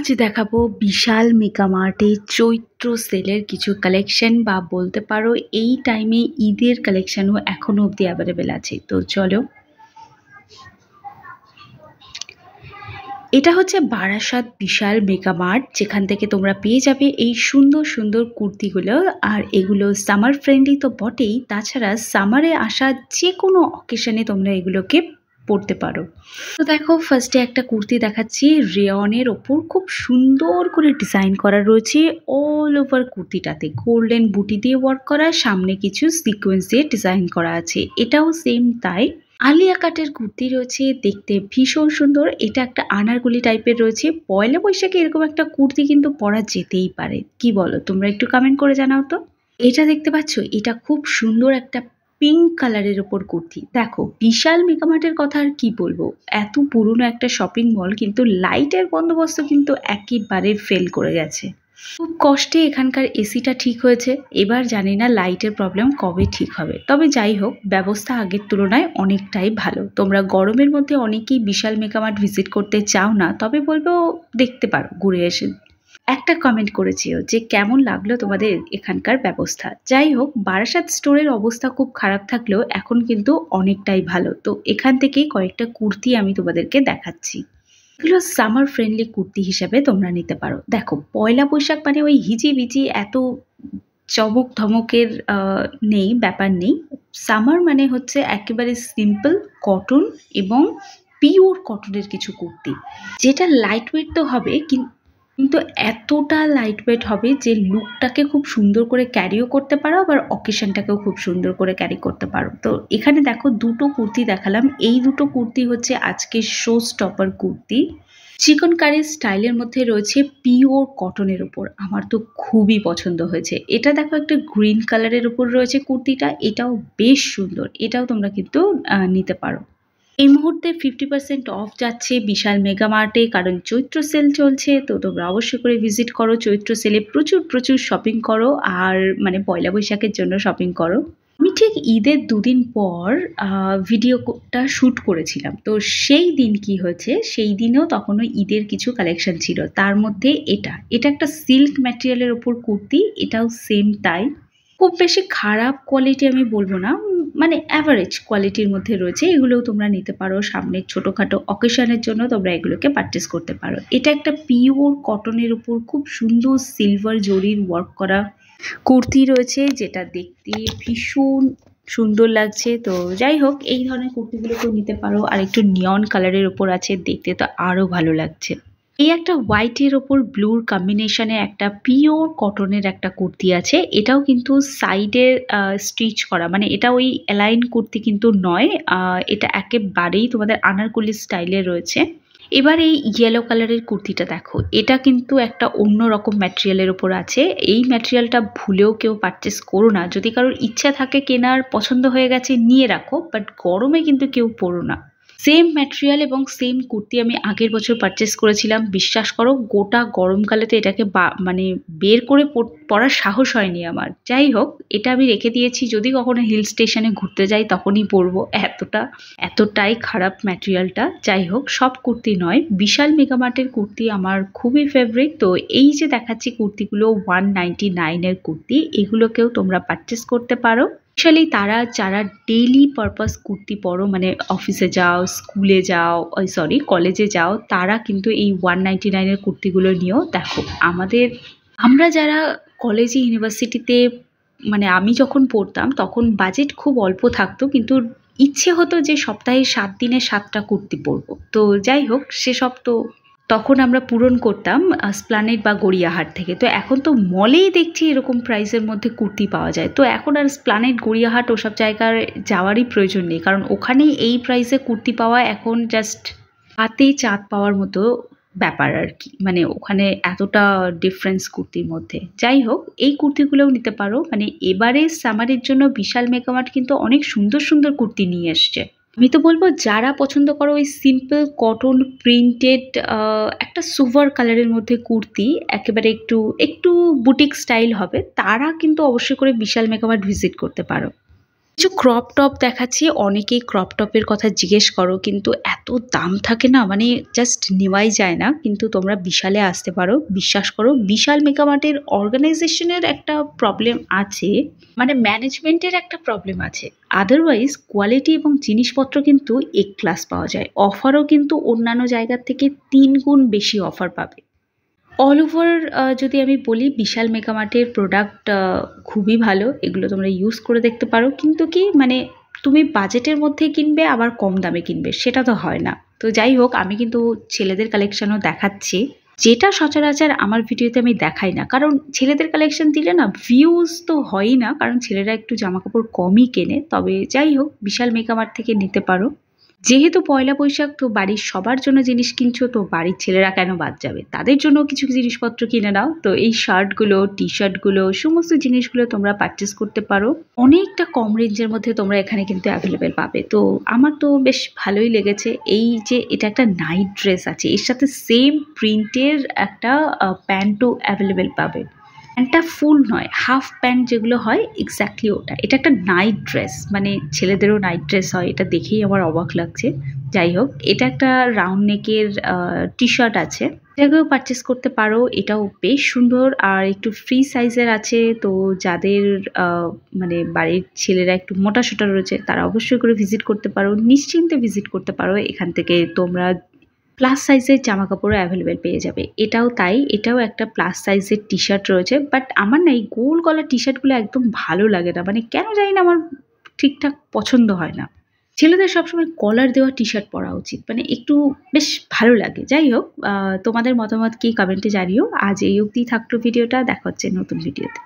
আজ দেখাবো বিশাল মেগামার্টে চৈত্র সেলের কিছু কালেকশন বা বলতে পারো এই টাইমে ঈদের কালেকশনও এখনো অবধি অ্যাভেলেবেল আছে। তো চলো, এটা হচ্ছে বারাসাত বিশাল মেগামার্ট, যেখান থেকে তোমরা পেয়ে যাবে এই সুন্দর সুন্দর কুর্তিগুলো। আর এগুলো সামার ফ্রেন্ডলি তো বটেই, তাছাড়া সামারে আসা যে কোনো অকেশনে তোমরা এগুলোকে পরতে পারো। তো দেখো, ফার্স্টে একটা কুর্তি দেখাচ্ছি রেয়নের ওপর, খুব সুন্দর করে ডিজাইন করা রয়েছে। অল ওভার কুর্তিটাতে গোল্ডেন বুটি দিয়ে ওয়ার্ক করা, সামনে কিছু সিকোয়েন্স দিয়ে ডিজাইন করা আছে। এটাও সেম তাই। আলিয়া কাটের কুর্তি রয়েছে, দেখতে ভীষণ সুন্দর। এটা একটা আনারকলি টাইপের রয়েছে। পয়লা বৈশাখে এরকম একটা কুর্তি কিন্তু পরা যেতেই পারে, কি বলো? তোমরা একটু কমেন্ট করে জানাও তো। এটা দেখতে পাচ্ছ, এটা খুব সুন্দর একটা পিঙ্ক কালারের ওপর কুর্তি। দেখো, বিশাল মেগামার্টের কথা আর কি বলবো, এত পুরনো একটা শপিং মল, কিন্তু লাইটের বন্দোবস্ত কিন্তু একেবারে ফেল করে গেছে। খুব কষ্টে এখানকার এসিটা ঠিক হয়েছে, এবার জানি না লাইটের প্রবলেম কবে ঠিক হবে। তবে যাই হোক, ব্যবস্থা আগের তুলনায় অনেকটাই ভালো। তোমরা গরমের মধ্যে অনেকেই বিশাল মেগামার্ট ভিজিট করতে চাও না, তবে বলবো দেখতে পারো, ঘুরে এসে একটা কমেন্ট করেছিও যে কেমন লাগলো তোমাদের এখানকার ব্যবস্থা। যাই হোক, বারাসাত স্টোরের অবস্থা খুব খারাপ থাকলেও এখন কিন্তু অনেকটাই ভালো। তো এখান থেকেই কয়েকটা কুর্তি আমি তোমাদেরকে দেখাচ্ছি। এগুলো সামার ফ্রেন্ডলি কুর্তি হিসেবে তোমরা নিতে পারো। দেখো, পয়লা বৈশাখ মানে ওই হিজিবিজি এত চমক ধমকের নেই, ব্যাপার নেই। সামার মানে হচ্ছে একেবারে সিম্পল কটন এবং পিওর কটনের কিছু কুর্তি, যেটা লাইট ওয়েট তো হবে, কিন্তু এতটা লাইট ওয়েট হবে যে লুকটাকে খুব সুন্দর করে ক্যারিও করতে পারো, আবার অকেশনটাকেও খুব সুন্দর করে ক্যারি করতে পারো। তো এখানে দেখো, দুটো কুর্তি দেখালাম। এই দুটো কুর্তি হচ্ছে আজকে শো স্টপার কুর্তি। চিকন কারি স্টাইলের মধ্যে রয়েছে পিওর কটনের উপর। আমার তো খুবই পছন্দ হয়েছে। এটা দেখো, একটা গ্রিন কালারের উপর রয়েছে কুর্তিটা, এটাও বেশ সুন্দর। এটাও তোমরা কিন্তু নিতে পারো। এই মুহূর্তে 50% অফ যাচ্ছে বিশাল মেগামার্টে, কারণ চৈত্র সেল চলছে। তো তোমরা অবশ্যই করে ভিজিট করো, চৈত্র সেলে প্রচুর প্রচুর শপিং করো, আর মানে পয়লা বৈশাখের জন্য শপিং করো। আমি ঠিক ঈদের দুদিন পর ভিডিওটা শ্যুট করেছিলাম। তো সেই দিন কি হয়েছে, সেই দিনেও তখনও ঈদের কিছু কালেকশন ছিল। তার মধ্যে এটা একটা সিল্ক ম্যাটেরিয়ালের ওপর কুর্তি, এটাও সেম তাই। খুব বেশি খারাপ কোয়ালিটি আমি বলবো না, মানে অ্যাভারেজ কোয়ালিটির মধ্যে রয়েছে। এগুলোও তোমরা নিতে পারো, সামনের ছোটোখাটো অকেশনের জন্য তোমরা এগুলোকে পারচেস করতে পারো। এটা একটা পিওর কটনের উপর খুব সুন্দর সিলভার জরির ওয়ার্ক করা কুর্তি রয়েছে, যেটা দেখতে ভীষণ সুন্দর লাগছে। তো যাই হোক, এই ধরনের কুর্তিগুলোকেও নিতে পারো। আর একটু নিয়ন কালারের ওপর আছে, দেখতে তো আরও ভালো লাগছে। এই একটা হোয়াইটের ওপর ব্লুর কম্বিনেশনে একটা পিওর কটনের একটা কুর্তি আছে। এটাও কিন্তু সাইডে স্টিচ করা, মানে এটা ওই অ্যালাইন কুর্তি কিন্তু নয়। এটা একেবারেই তোমাদের আনারকলি স্টাইলে রয়েছে। এবার এই ইয়েলো কালারের কুর্তিটা দেখো, এটা কিন্তু একটা অন্য রকম ম্যাটেরিয়ালের ওপর আছে। এই ম্যাটেরিয়ালটা ভুলেও কেউ পারচেস করো না। যদি কারোর ইচ্ছা থাকে কেনার, পছন্দ হয়ে গেছে নিয়ে রাখো, বাট গরমে কিন্তু কেউ পরো না। সেম ম্যাটেরিয়াল এবং সেম কুর্তি আমি আগের বছর পারচেস করেছিলাম। বিশ্বাস করো, গোটা গরমকালে তো এটাকে মানে বের করে পরার সাহস হয়নি আমার। যাই হোক, এটা আমি রেখে দিয়েছি, যদি কখনো হিল স্টেশনে ঘুরতে যাই তখনই পরবো। এতটাই খারাপ ম্যাটেরিয়ালটা। যাই হোক, সব কুর্তি নয়, বিশাল মেগামার্টের কুর্তি আমার খুবই ফেভারিট। তো এই যে দেখাচ্ছি কুর্তিগুলো 199-এর কুর্তি, এগুলোকেও তোমরা পারচেস করতে পারো। স্পেশালি তারা যারা ডেইলি পারপাস কুর্তি পরো, মানে অফিসে যাও, স্কুলে যাও, কলেজে যাও, তারা কিন্তু এই 199-এর কুর্তিগুলো নিয়েও দেখো। আমরা যারা কলেজে, ইউনিভার্সিটিতে, মানে আমি যখন পড়তাম তখন বাজেট খুব অল্প থাকতো, কিন্তু ইচ্ছে হতো যে সপ্তাহে 7 দিনে 7টা কুর্তি পরবো। তো যাই হোক, সেসব তো তখন আমরা পূরণ করতাম এসপ্ল্যানেড বা গড়িয়াহাট থেকে। তো এখন তো মলেই দেখছি এরকম প্রাইসের মধ্যে কুর্তি পাওয়া যায়। তো এখন আর এসপ্ল্যানেড, গড়িয়াহাট ওসব জায়গায় যাওয়ারই প্রয়োজন নেই, কারণ ওখানেই এই প্রাইসে কুর্তি পাওয়া এখন জাস্ট হাতেই চাঁদ পাওয়ার মতো ব্যাপার আর কি। মানে ওখানে এতটা ডিফারেন্স কুর্তির মধ্যে। যাই হোক, এই কুর্তিগুলোও নিতে পারো। মানে এবারে সামারের জন্য বিশাল মেগামার্ট কিন্তু অনেক সুন্দর সুন্দর কুর্তি নিয়ে এসছে। আমি তো বলবো, যারা পছন্দ করো ওই সিম্পল কটন প্রিন্টেড একটা সুভার কালারের মধ্যে কুর্তি, একেবারে একটু একটু বুটিক স্টাইল হবে, তারা কিন্তু অবশ্যই করে বিশাল মেগামার্ট ভিজিট করতে পারো। কিছু ক্রপ টপ দেখাচ্ছি। অনেকেই ক্রপ টপের কথা জিজ্ঞেস করো, কিন্তু এত দাম থাকে না, মানে জাস্ট নেওয়াই যায় না। কিন্তু তোমরা বিশালে আসতে পারো, বিশ্বাস করো বিশাল মেগামার্টের অর্গানাইজেশনের একটা প্রবলেম আছে, মানে ম্যানেজমেন্টের একটা প্রবলেম আছে। আদারওয়াইজ কোয়ালিটি এবং জিনিসপত্র কিন্তু এক ক্লাস পাওয়া যায়। অফারও কিন্তু অন্যান্য জায়গার থেকে 3 গুণ বেশি অফার পাবে। অল ওভার যদি আমি বলি, বিশাল মেগামার্টের প্রোডাক্ট খুবই ভালো। এগুলো তোমরা ইউজ করে দেখতে পারো। কিন্তু কি মানে তুমি বাজেটের মধ্যে কিনবে আবার কম দামে কিনবে, সেটা তো হয় না। তো যাই হোক, আমি কিন্তু ছেলেদের কালেকশনও দেখাচ্ছি, যেটা সচরাচর আমার ভিডিওতে আমি দেখাই না। কারণ ছেলেদের কালেকশন দিলে না ভিউজ তো হয়ই না, কারণ ছেলেরা একটু জামাকাপড় কমই কেনে। তবে যাই হোক, বিশাল মেগামার্ট থেকে নিতে পারো। যেহেতু পয়লা বৈশাখ, তো বাড়ির সবার জন্য জিনিস কিনছো, তো বাড়ির ছেলেরা কেন বাদ যাবে? তাদের জন্য কিছু জিনিসপত্র কিনে নাও। তো এই শার্টগুলো, টি শার্টগুলো, সমস্ত জিনিসগুলো তোমরা পারচেস করতে পারো। অনেকটা কম রেঞ্জের মধ্যে তোমরা এখানে কিন্তু অ্যাভেলেবেল পাবে। তো আমার তো বেশ ভালোই লেগেছে। এই যে এটা একটা নাইট ড্রেস আছে, এর সাথে সেম প্রিন্টের একটা প্যান্টও অ্যাভেলেবেল পাবে। প্যান্টটা ফুল নয়, হাফ প্যান্ট যেগুলো হয়, এক্স্যাক্টলি ওটা। এটা একটা নাইট ড্রেস, মানে ছেলেদেরও নাইট ড্রেস হয়, এটা দেখেই আমার অবাক লাগছে। যাই হোক, এটা একটা রাউন্ড নেকের টি শার্ট আছে, এটাকেও পারচেস করতে পারো। এটাও বেশ সুন্দর আর একটু ফ্রি সাইজের আছে। তো যাদের মানে বাড়ির ছেলেরা একটু মোটা সোটা রয়েছে, তারা অবশ্যই করে ভিজিট করতে পারো, নিশ্চিন্তে ভিজিট করতে পারো। এখান থেকে তোমরা প্লাস সাইজের জামা কাপড়ও অ্যাভেলেবেল পেয়ে যাবে। এটাও তাই, এটাও একটা প্লাস সাইজের টি শার্ট রয়েছে। বাট আমার না এই গোল গলার টি শার্টগুলো একদম ভালো লাগে না, মানে কেন জানি না, আমার ঠিকঠাক পছন্দ হয় না। ছেলেদের সবসময় কলার দেওয়া টি শার্ট পরা উচিত, মানে একটু বেশ ভালো লাগে। যাই হোক, তোমাদের মতামত কি কমেন্টে জানিও। আজ এই অবধি থাকলো ভিডিওটা, দেখা হচ্ছে নতুন ভিডিওতে।